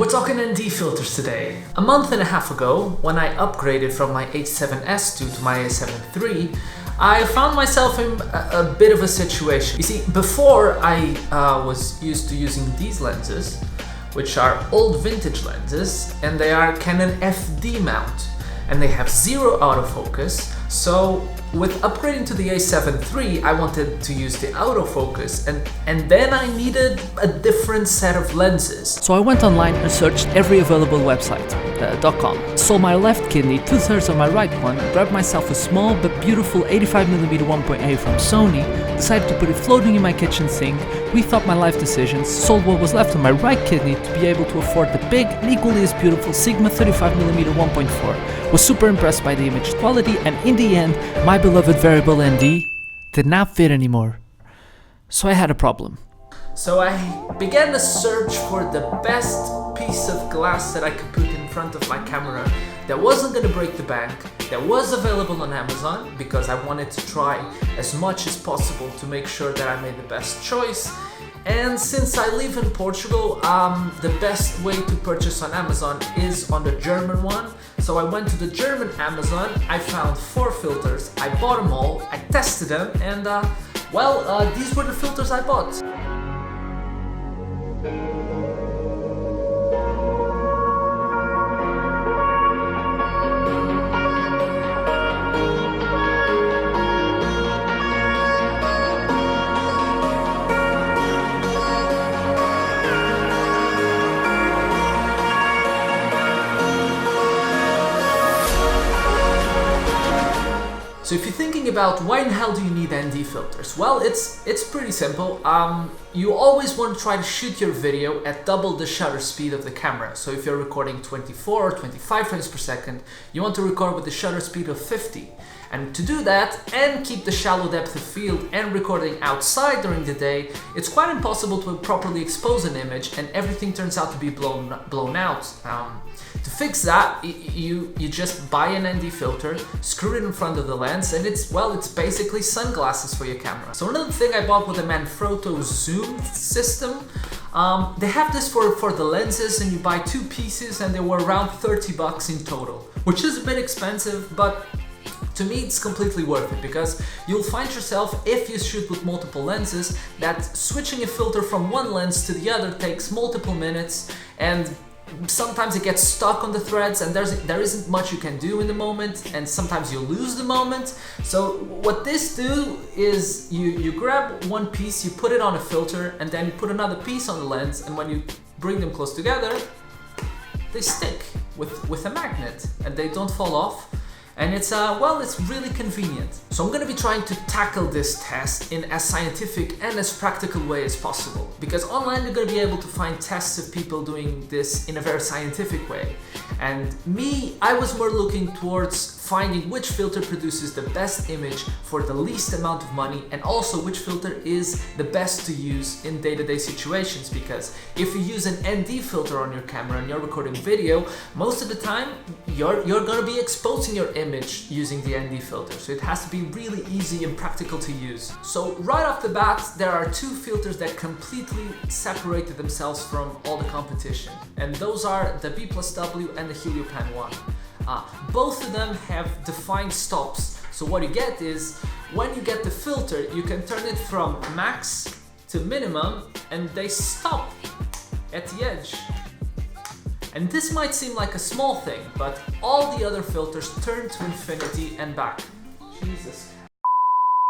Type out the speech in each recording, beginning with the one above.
We're talking ND filters today. A month and a half ago, when I upgraded from my H7S2 to my A7 III, I found myself in a bit of a situation. You see, before I was used to using these lenses, which are old vintage lenses, and they are Canon FD mount, and they have zero autofocus. So with upgrading to the A7 III, I wanted to use the autofocus, and then I needed a different set of lenses. So I went online and searched every available website, .com. Sold my left kidney, 2/3 of my right one, grabbed myself a small but beautiful 85mm 1.8 from Sony, decided to put it floating in my kitchen sink, rethought my life decisions, sold what was left of my right kidney to be able to afford the big and equally as beautiful Sigma 35mm 1.4. Was super impressed by the image quality, and in the end, my beloved Variable ND did not fit anymore. So I had a problem. So I began a search for the best piece of glass that I could put in front of my camera that wasn't going to break the bank, that was available on Amazon, because I wanted to try as much as possible to make sure that I made the best choice. And since I live in Portugal, the best way to purchase on Amazon is on the German one. So I went to the German Amazon, I found 4 filters, I bought them all, I tested them, and these were the filters I bought. So if you're thinking about why in hell do you need ND filters? Well, it's pretty simple. You always want to try to shoot your video at double the shutter speed of the camera. So if you're recording 24 or 25 frames per second, you want to record with the shutter speed of 50. And to do that and keep the shallow depth of field and recording outside during the day, it's quite impossible to properly expose an image and everything turns out to be blown out. To fix that, you just buy an ND filter, screw it in front of the lens, and it's basically sunglasses for your camera. So another thing I bought with the Manfrotto zoom system, they have this for the lenses, and you buy 2 pieces and they were around 30 bucks in total, which is a bit expensive, but to me it's completely worth it, because you'll find yourself, if you shoot with multiple lenses, that switching a filter from one lens to the other takes multiple minutes, and sometimes it gets stuck on the threads and there isn't much you can do in the moment, and sometimes you lose the moment. So what this do is you grab one piece, you put it on a filter, and then you put another piece on the lens, and when you bring them close together, they stick with a magnet and they don't fall off. And it's really convenient. So I'm going to be trying to tackle this test in as scientific and as practical way as possible, because online you're going to be able to find tests of people doing this in a very scientific way. And me, I was more looking towards finding which filter produces the best image for the least amount of money, and also which filter is the best to use in day-to-day situations, because if you use an ND filter on your camera and you're recording video, most of the time you're going to be exposing your image using the ND filter, so it has to be really easy and practical to use. So right off the bat, there are 2 filters that completely separated themselves from all the competition, and those are the B+W and the Heliopan one. Both of them have defined stops, so what you get is, when you get the filter, you can turn it from max to minimum and they stop at the edge. And this might seem like a small thing, but all the other filters turn to infinity and back. Jesus.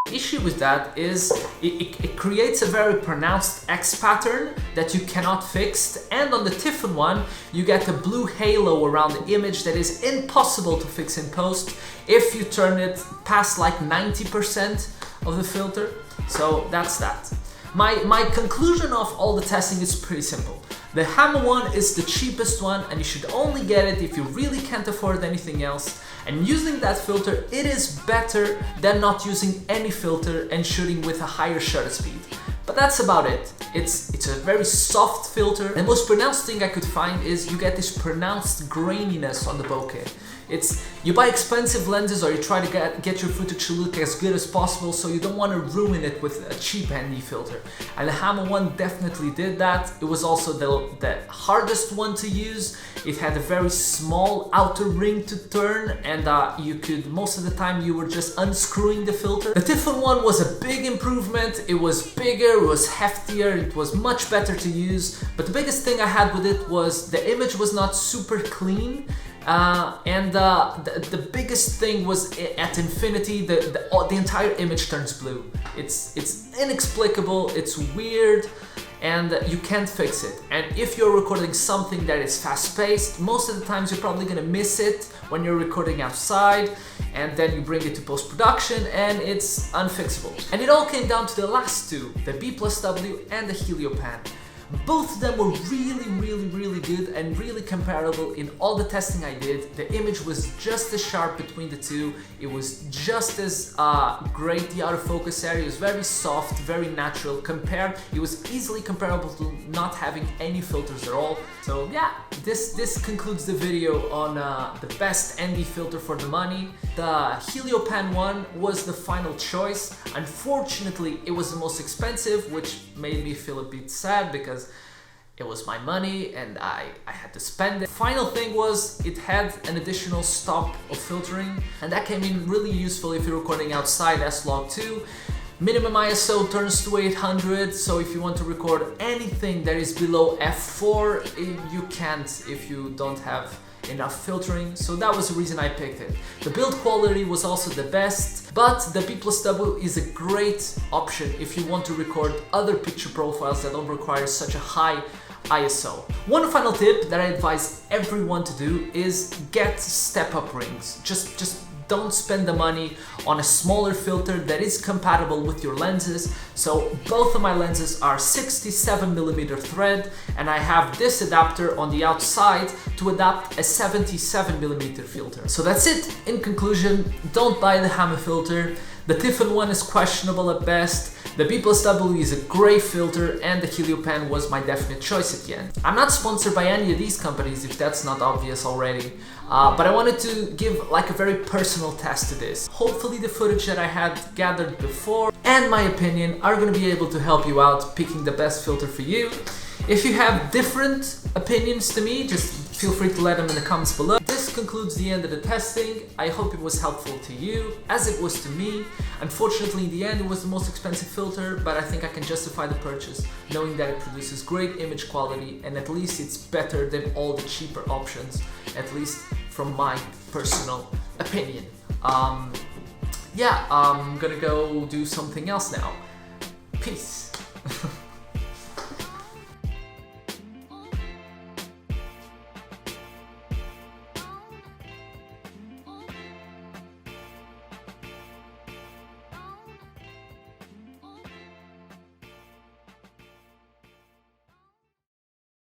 The issue with that is it creates a very pronounced X pattern that you cannot fix, and on the Tiffin one you get a blue halo around the image that is impossible to fix in post if you turn it past like 90% of the filter. So that's that. My conclusion of all the testing is pretty simple. The Hammer one is the cheapest one, and you should only get it if you really can't afford anything else. And using that filter, it is better than not using any filter and shooting with a higher shutter speed. But that's about it. It's a very soft filter. The most pronounced thing I could find is you get this pronounced graininess on the bokeh. You buy expensive lenses, or you try to get your footage to look as good as possible, so you don't want to ruin it with a cheap ND filter. And the Hammer one definitely did that. It was also the hardest one to use. It had a very small outer ring to turn, and most of the time you were just unscrewing the filter. The Tiffin one was a big improvement. It was bigger, it was heftier, it was much better to use. But the biggest thing I had with it was the image was not super clean. The biggest thing was at infinity, the entire image turns blue. It's inexplicable, it's weird, and you can't fix it. And if you're recording something that is fast-paced, most of the times you're probably gonna miss it when you're recording outside, and then you bring it to post-production and it's unfixable. And it all came down to the last two, the B+W and the Heliopan. Both of them were really good and really comparable in all the testing I did. The image was just as sharp between the two. It was just as great. The autofocus area was very soft, very natural. It was easily comparable to not having any filters at all. So yeah, this concludes the video on the best ND filter for the money. The Heliopan one was the final choice. Unfortunately, it was the most expensive, which made me feel a bit sad because it was my money and I had to spend it. Final thing was it had an additional stop of filtering, and that came in really useful if you're recording outside S-Log2. Minimum ISO turns to 800, so if you want to record anything that is below f4, you can't if you don't have enough filtering, so that was the reason I picked it. The build quality was also the best, but the B+W is a great option if you want to record other picture profiles that don't require such a high ISO. One final tip that I advise everyone to do is get step-up rings. Just don't spend the money on a smaller filter that is compatible with your lenses. So both of my lenses are 67mm thread, and I have this adapter on the outside to adapt a 77mm filter. So that's it. In conclusion, don't buy the Hammer filter. The Tiffin one is questionable at best. The B+W is a great filter, and the Heliopan was my definite choice at the end. I'm not sponsored by any of these companies, if that's not obvious already, but I wanted to give like a very personal test to this. Hopefully the footage that I had gathered before and my opinion are going to be able to help you out picking the best filter for you. If you have different opinions to me, just feel free to let them in the comments below. This concludes the end of the testing. I hope it was helpful to you, as it was to me. Unfortunately, in the end, it was the most expensive filter, but I think I can justify the purchase, knowing that it produces great image quality, and at least it's better than all the cheaper options, at least from my personal opinion. Yeah, I'm gonna go do something else now. Peace.